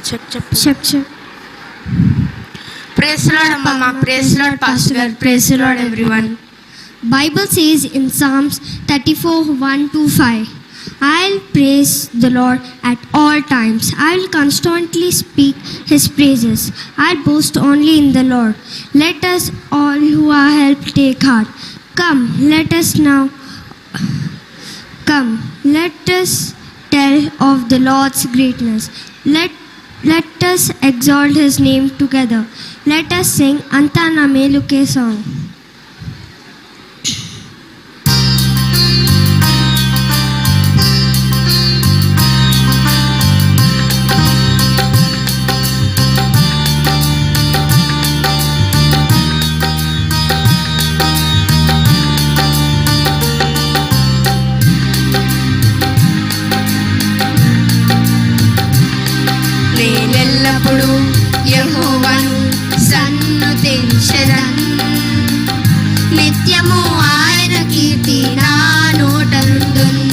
Check. Praise the Lord, Mama. Praise the Lord, Pastor. Praise the Lord, everyone. Bible says in Psalms 34:1-5, I'll praise the Lord at all times. I'll constantly speak His praises. I'll boast only in the Lord. Let us all who are helped take heart. Come, let us tell of the Lord's greatness. Let us exalt His name together. Let us sing Anta Na Meluke song. నేనెల్లప్పుడు యెహోవాను సన్నుతించెదన్, నిత్యము ఆయన కీర్తి నా నోట నుండున్.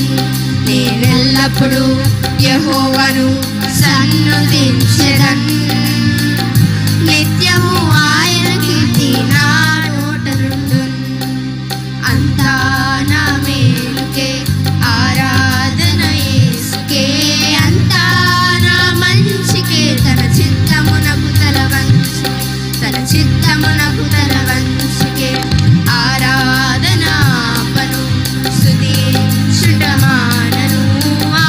నేనెల్లప్పుడు యెహోవాను సన్నుతించెదన్, నిత్యము ఆయన కీర్తి నా నోట నుండున్. అంతా నా మేలుకే ఆరాధన యేసుకే, అంతా నా మంచికే, తన చిత్తమునకు తల వంచికే ఆరాధనాపను స్తుతించుటమానను,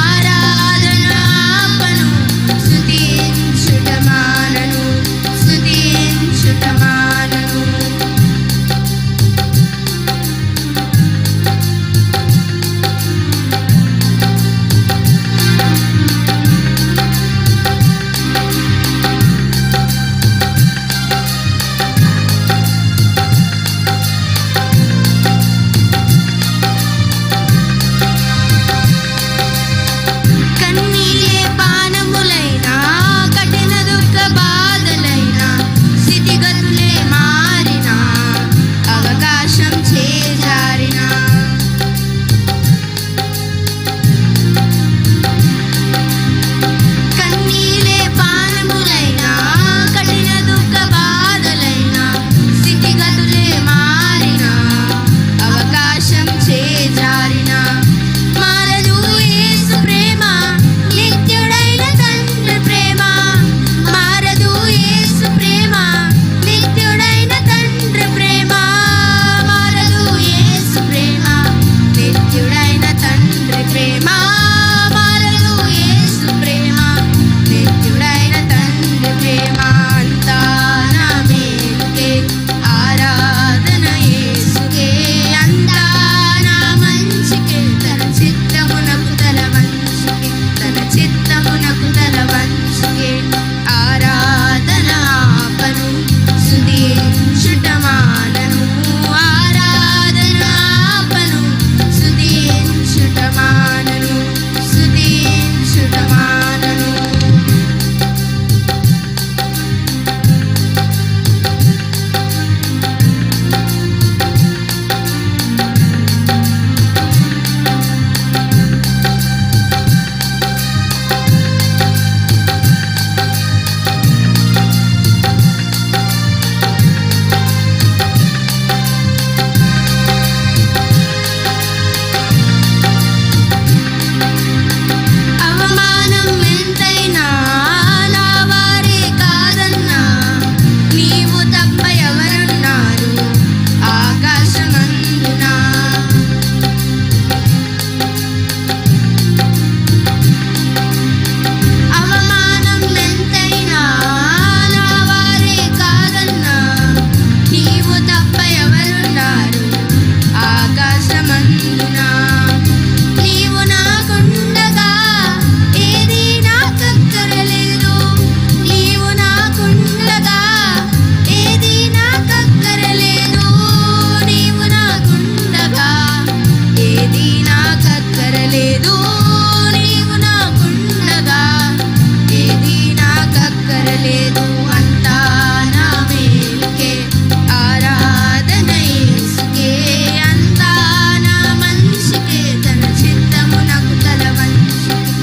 ఆరాధనాపను స్తుతించుటమానను. కన్నీలే పానములైనా, కఠిన దుఃఖ బాధలైనా, స్థితిగతులే మారినా, అవకాశం చేజారినా, కన్నీలే పానములైనా, కఠిన దుఃఖ బాధలైనా, స్థితిగతులే మారినా, అవకాశం చేజారినా, మారదు యేసు ప్రేమ, నిత్యుడైన తండ్రి ప్రేమ. మారదు యేసు ప్రేమ, నిత్యుడైన తండ్రి ప్రేమ. మారదు యేసు ప్రేమ, నిత్యుడైన తండ్రి ప్రేమ. మారదు యేసు ప్రేమ, నిత్యుడైన తండ్రి ప్రేమ. అంతా నా మేలుకే ఆరాధన యేసుకే, అంతా నా మంచికే, తన చిత్తమునకు తల వంచికే ఆరాధనాపను స్తుతించుటమానను, ఆరాధనాపను స్తుతించుటమానను. అవమానం ఎంతైనా నా వారే కాదన్నా, నీవు తప్ప ఎవరున్నారు ఆకాశమందున. అవమానం ఎంతైనా నా వారే కాదన్నా, నీవు తప్ప ఎవరున్నారు ఆకాశమందున. నీవు నాకుండగా ఏది నాకక్కరలేదు, నీవు నాకుండగా ఏది నాకక్కరలేదు, నీవు నాకుండగా ఏది నాకక్కరలేదు, నీవు నాకుండగా ఏది నాకక్కరలేదు. అంతా నా మేలుకే ఆరాధన యేసుకే, అంతా నా మంచికే, తన చిత్తమునకు తల వంచికే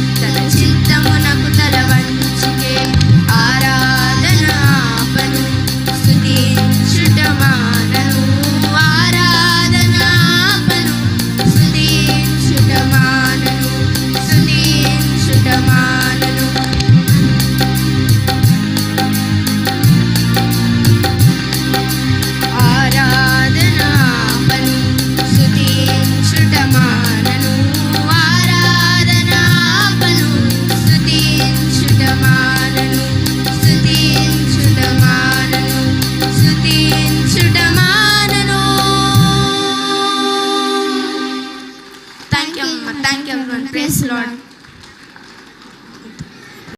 Lord.